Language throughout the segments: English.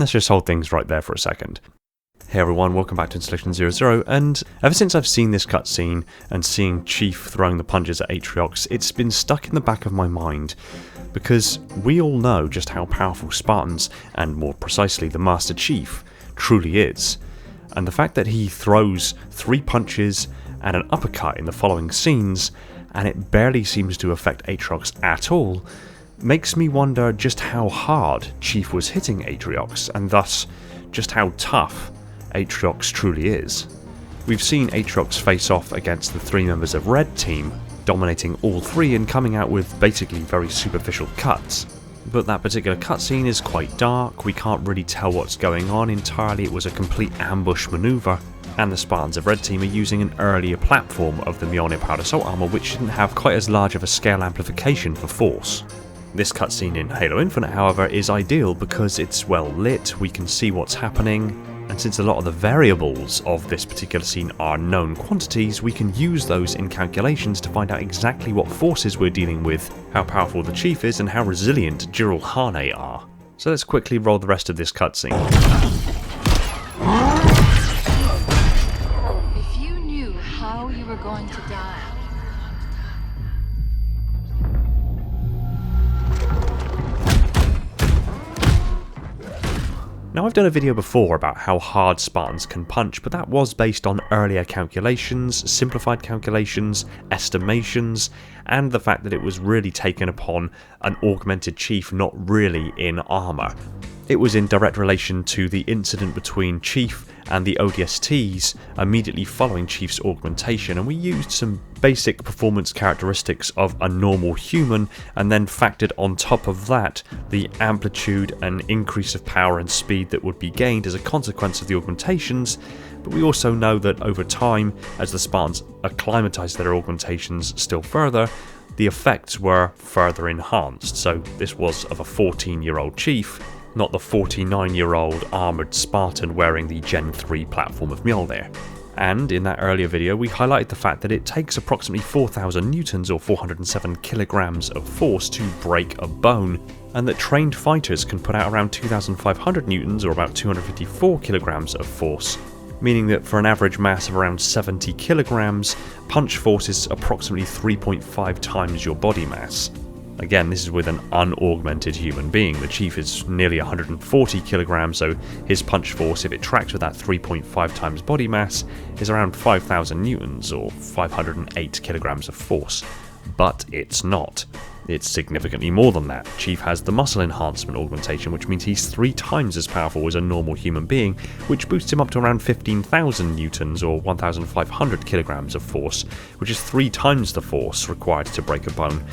let's just hold things right there for a second. Hey everyone, welcome back to Installation 00, and ever since I've seen this cutscene and seeing Chief throwing the punches at Atriox, it's been stuck in the back of my mind, because we all know just how powerful Spartans, and more precisely the Master Chief, truly is. And the fact that he throws 3 punches and an uppercut in the following scenes, and it barely seems to affect Atriox at all, makes me wonder just how hard Chief was hitting Atriox, and thus just how tough Atriox truly is. We've seen Atriox face off against the 3 members of Red Team, dominating all 3 and coming out with basically very superficial cuts. But that particular cutscene is quite dark, we can't really tell what's going on entirely, it was a complete ambush maneuver, and the Spartans of Red Team are using an earlier platform of the Mjolnir-powered assault armor which didn't have quite as large of a scale amplification for force. This cutscene in Halo Infinite, however, is ideal because it's well lit, we can see what's happening, and since a lot of the variables of this particular scene are known quantities, we can use those in calculations to find out exactly what forces we're dealing with, how powerful the Chief is, and how resilient Jiral Hane are. So let's quickly roll the rest of this cutscene. If you knew how you were going to die. Now I've done a video before about how hard Spartans can punch, but that was based on earlier calculations, simplified calculations, estimations, and the fact that it was really taken upon an augmented Chief not really in armour. It was in direct relation to the incident between Chief and the ODSTs immediately following Chief's augmentation, and we used some basic performance characteristics of a normal human and then factored on top of that the amplitude and increase of power and speed that would be gained as a consequence of the augmentations. But we also know that over time, as the Spartans acclimatized their augmentations still further, the effects were further enhanced. So this was of a 14-year-old Chief, not the 49-year-old armoured Spartan wearing the Gen 3 platform of Mjolnir. And in that earlier video we highlighted the fact that it takes approximately 4,000 newtons or 407 kilograms of force to break a bone, and that trained fighters can put out around 2,500 newtons or about 254 kilograms of force, meaning that for an average mass of around 70 kilograms, punch force is approximately 3.5 times your body mass. Again, this is with an unaugmented human being. The Chief is nearly 140 kilograms, so his punch force, if it tracks with that 3.5 times body mass, is around 5,000 newtons or 508 kilograms of force. But it's not. It's significantly more than that. Chief has the muscle enhancement augmentation, which means he's 3 times as powerful as a normal human being, which boosts him up to around 15,000 newtons or 1,500 kilograms of force, which is 3 times the force required to break a bone.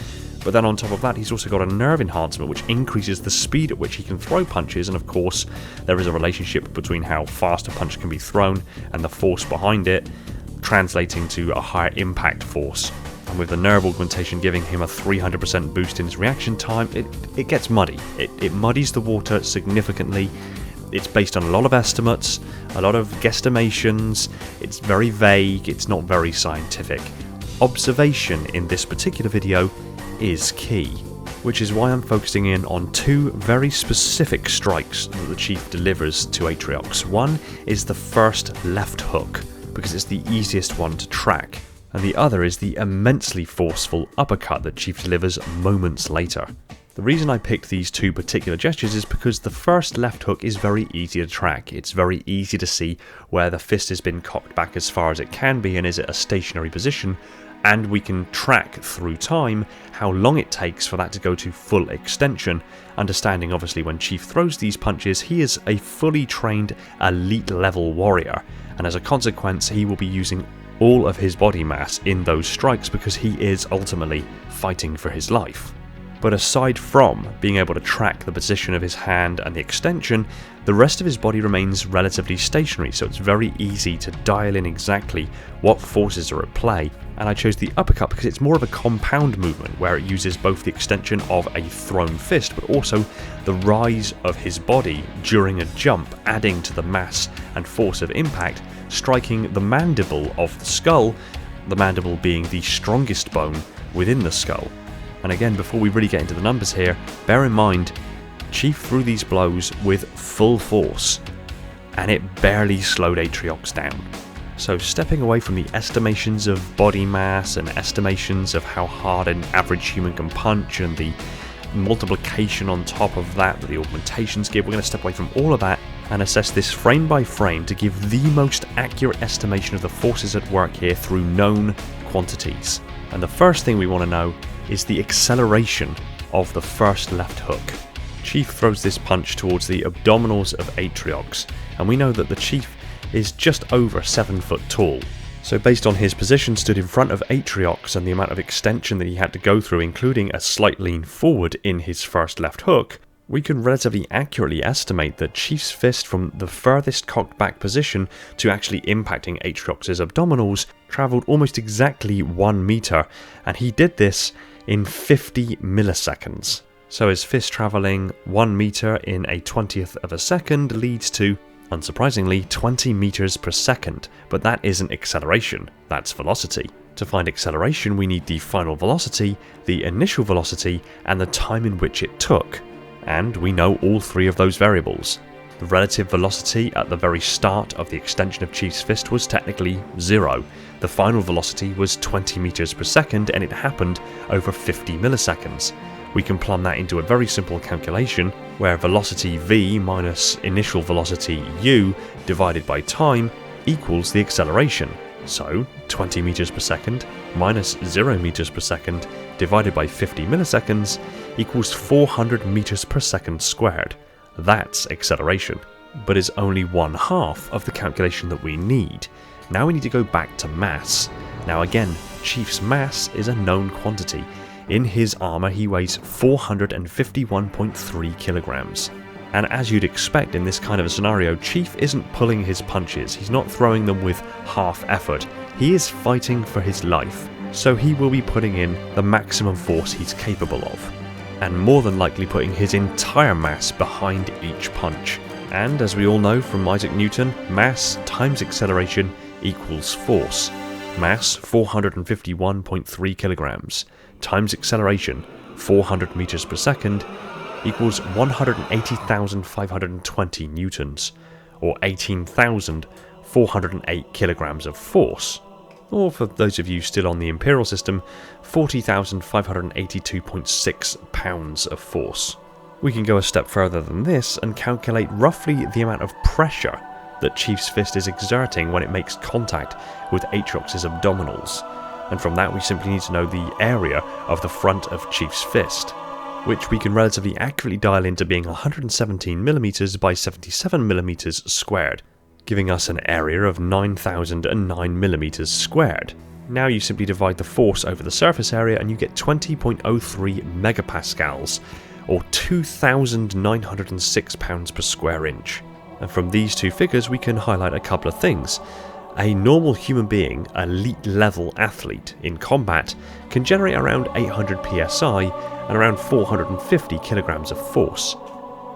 But then on top of that, he's also got a nerve enhancement which increases the speed at which he can throw punches, and of course there is a relationship between how fast a punch can be thrown and the force behind it, translating to a higher impact force. And with the nerve augmentation giving him a 300% boost in his reaction time, it gets muddy. It muddies the water significantly. It's based on a lot of estimates, a lot of guesstimations, it's very vague, it's not very scientific. Observation in this particular video is key, which is why I'm focusing in on 2 very specific strikes that the Chief delivers to Atriox. One is the first left hook, because it's the easiest one to track, and the other is the immensely forceful uppercut that Chief delivers moments later. The reason I picked these 2 particular gestures is because the first left hook is very easy to track. It's very easy to see where the fist has been cocked back as far as it can be and is at a stationary position, and we can track through time how long it takes for that to go to full extension, understanding obviously when Chief throws these punches he is a fully trained elite level warrior, and as a consequence he will be using all of his body mass in those strikes because he is ultimately fighting for his life. But aside from being able to track the position of his hand and the extension, the rest of his body remains relatively stationary, so it's very easy to dial in exactly what forces are at play. And I chose the uppercut because it's more of a compound movement where it uses both the extension of a thrown fist but also the rise of his body during a jump, adding to the mass and force of impact, striking the mandible of the skull, the mandible being the strongest bone within the skull. And again, before we really get into the numbers here, bear in mind Chief threw these blows with full force, and it barely slowed Atriox down. So stepping away from the estimations of body mass and estimations of how hard an average human can punch and the multiplication on top of that the augmentations give, we're going to step away from all of that and assess this frame by frame to give the most accurate estimation of the forces at work here through known quantities. And the first thing we want to know is the acceleration of the first left hook. Chief throws this punch towards the abdominals of Atriox, and we know that the Chief is just over 7 foot tall. So based on his position stood in front of Atriox and the amount of extension that he had to go through, including a slight lean forward in his first left hook, we can relatively accurately estimate that Chief's fist from the furthest cocked back position to actually impacting Atriox's abdominals travelled almost exactly 1 meter, and he did this in 50 milliseconds. So his fist travelling 1 meter in a 20th of a second leads to, unsurprisingly, 20 meters per second, but that isn't acceleration, that's velocity. To find acceleration, we need the final velocity, the initial velocity, and the time in which it took. And we know all 3 of those variables. The relative velocity at the very start of the extension of Chief's fist was technically 0. The final velocity was 20 meters per second, and it happened over 50 milliseconds. We can plumb that into a very simple calculation where velocity v minus initial velocity u divided by time equals the acceleration. So 20 meters per second minus 0 meters per second divided by 50 milliseconds equals 400 meters per second squared. That's acceleration, but is only 1/2 of the calculation that we need. Now we need to go back to mass. Now again, Chief's mass is a known quantity. In his armour he weighs 451.3 kilograms. And as you'd expect in this kind of a scenario, Chief isn't pulling his punches, he's not throwing them with half effort, he is fighting for his life. So he will be putting in the maximum force he's capable of, and more than likely putting his entire mass behind each punch. And as we all know from Isaac Newton, mass times acceleration equals force. Mass 451.3 kilograms times acceleration 400 meters per second equals 180,520 newtons, or 18,408 kilograms of force, or for those of you still on the imperial system, 40,582.6 pounds of force. We can go a step further than this and calculate roughly the amount of pressure that Chief's fist is exerting when it makes contact with Atriox's abdominals. And from that we simply need to know the area of the front of Chief's fist, which we can relatively accurately dial into being 117mm by 77mm squared, giving us an area of 9,009mm squared. Now you simply divide the force over the surface area and you get 20.03 megapascals, or 2,906 pounds per square inch. And from these two figures we can highlight a couple of things. A normal human being, elite level athlete in combat, can generate around 800 psi and around 450 kilograms of force.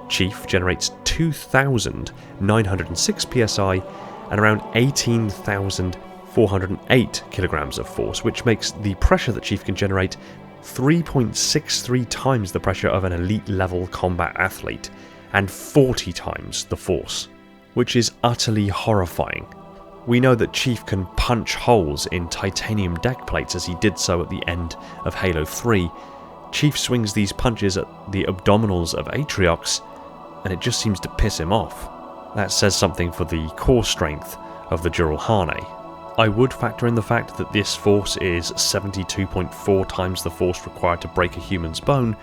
Chief generates 2,906 psi and around 18,408 kilograms of force, which makes the pressure that Chief can generate 3.63 times the pressure of an elite level combat athlete, and 40 times the force, which is utterly horrifying. We know that Chief can punch holes in titanium deck plates as he did so at the end of Halo 3. Chief swings these punches at the abdominals of Atriox, and it just seems to piss him off. That says something for the core strength of the Jiralhane. I would factor in the fact that this force is 72.4 times the force required to break a human's bone,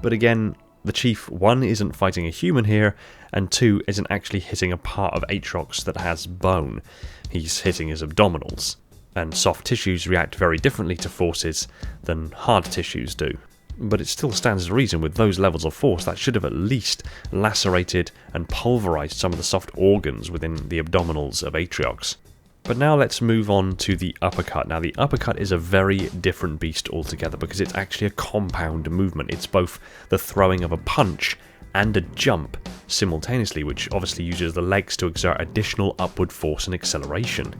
but again, the Chief, 1, isn't fighting a human here, and 2, isn't actually hitting a part of Atriox that has bone. He's hitting his abdominals, and soft tissues react very differently to forces than hard tissues do. But it still stands to reason with those levels of force that should have at least lacerated and pulverized some of the soft organs within the abdominals of Atriox. But now let's move on to the uppercut. Now the uppercut is a very different beast altogether because it's actually a compound movement. It's both the throwing of a punch and a jump simultaneously, which obviously uses the legs to exert additional upward force and acceleration.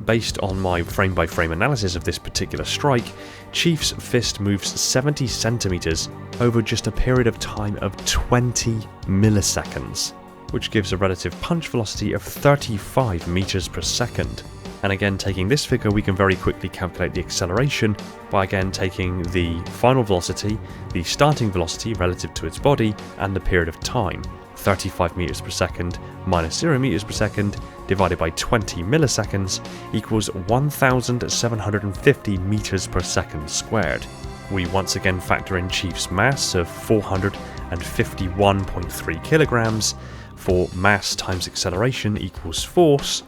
based on my frame-by-frame analysis of this particular strike, Chief's fist moves 70 centimeters over just a period of time of 20 milliseconds, which gives a relative punch velocity of 35 meters per second. And again, taking this figure, we can very quickly calculate the acceleration by again taking the final velocity, the starting velocity relative to its body, and the period of time. 35 meters per second minus 0 meters per second divided by 20 milliseconds equals 1,750 meters per second squared. We once again factor in Chief's mass of 451.3 kilograms for mass times acceleration equals force,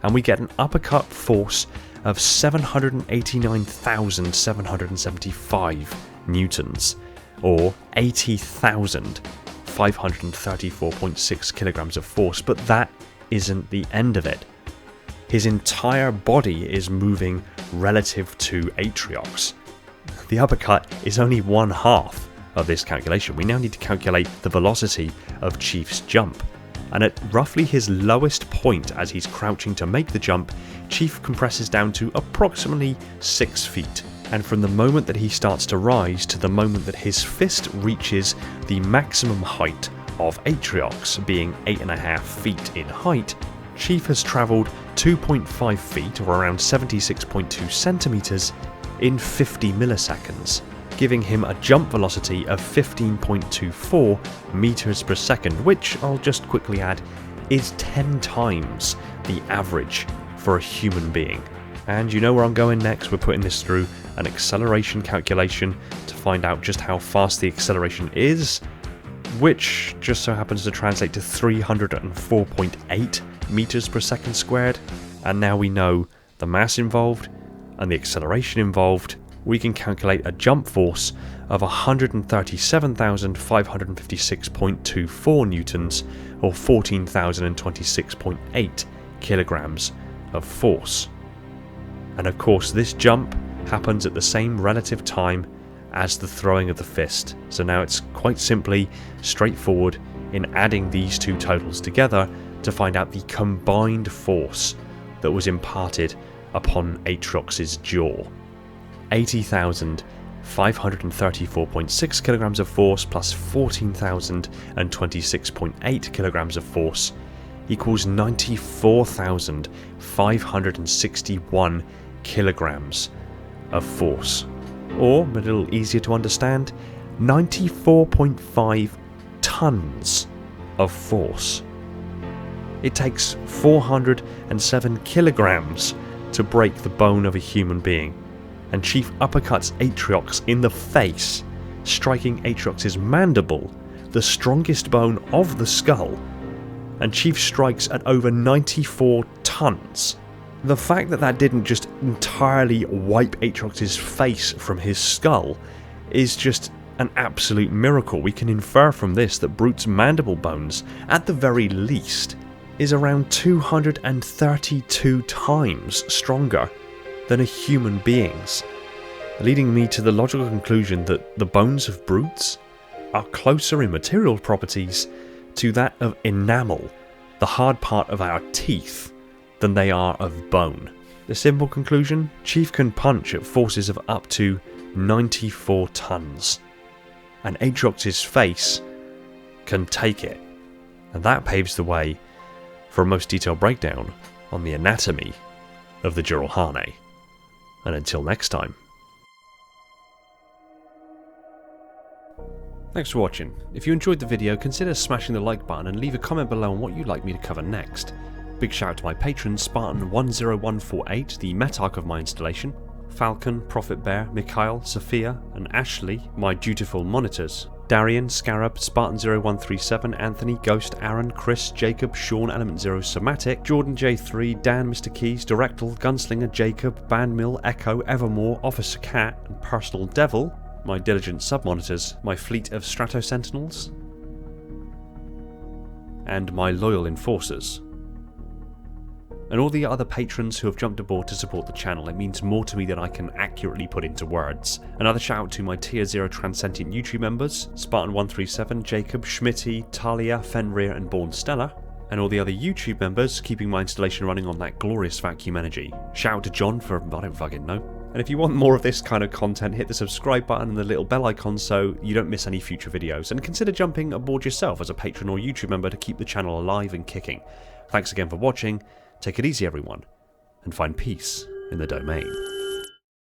and we get an uppercut force of 789,775 newtons, or 80,534.6 kilograms of force. But that isn't the end of it. His entire body is moving relative to Atriox. The uppercut is only one half of this calculation. We now need to calculate the velocity of Chief's jump. And at roughly his lowest point as he's crouching to make the jump, Chief compresses down to approximately 6 feet. And from the moment that he starts to rise to the moment that his fist reaches the maximum height of Atriox, being 8.5 feet in height, Chief has travelled 2.5 feet, or around 76.2 centimeters, in 50 milliseconds, giving him a jump velocity of 15.24 meters per second, which, I'll just quickly add, is 10 times the average for a human being. And you know where I'm going next. We're putting this through an acceleration calculation to find out just how fast the acceleration is, which just so happens to translate to 304.8 meters per second squared. And now we know the mass involved and the acceleration involved. We can calculate a jump force of 137,556.24 newtons, or 14,026.8 kilograms of force. And of course, this jump happens at the same relative time as the throwing of the fist. So now it's quite simply straightforward in adding these two totals together to find out the combined force that was imparted upon Atriox's jaw. 80,534.6 kilograms of force plus 14,026.8 kilograms of force equals 94,561 kilograms of force. Or, a little easier to understand, 94.5 tons of force. It takes 407 kilograms to break the bone of a human being. And Chief uppercuts Atriox in the face, striking Atriox's mandible, the strongest bone of the skull, and Chief strikes at over 94 tons. The fact that that didn't just entirely wipe Atriox's face from his skull is just an absolute miracle. We can infer from this that Brute's mandible bones, at the very least, is around 232 times stronger than a human being's, leading me to the logical conclusion that the bones of brutes are closer in material properties to that of enamel, the hard part of our teeth, than they are of bone. The simple conclusion: Chief can punch at forces of up to 94 tons, and Atriox's face can take it. And that paves the way for a most detailed breakdown on the anatomy of the Jiralhanae. And until next time. Thanks for watching. If you enjoyed the video, consider smashing the like button and leave a comment below on what you'd like me to cover next. Big shout out to my patrons, Spartan-10148, the Metarch of my installation, Falcon, Prophet Bear, Mikhail, Sophia, and Ashley, my dutiful monitors, Darian, Scarab, Spartan-0137, Anthony, Ghost, Aaron, Chris, Jacob, Sean, Element Zero, Somatic, Jordan J3, Dan, Mr. Keys, Directal, Gunslinger, Jacob, Bandmill, Echo, Evermore, Officer Cat, and Personal Devil, my diligent sub-monitors, my fleet of Strato Sentinels, and my loyal enforcers. And all the other patrons who have jumped aboard to support the channel. It means more to me than I can accurately put into words. Another shout out to my Tier 0 Transcendent YouTube members, Spartan-137, Jacob, Schmitty, Talia, Fenrir, and Born Stella. and all the other YouTube members keeping my installation running on that glorious vacuum energy. Shout out to John for I don't fucking know. And if you want more of this kind of content, hit the subscribe button and the little bell icon so you don't miss any future videos, and consider jumping aboard yourself as a patron or YouTube member to keep the channel alive and kicking. Thanks again for watching, take it easy everyone, and find peace in the domain.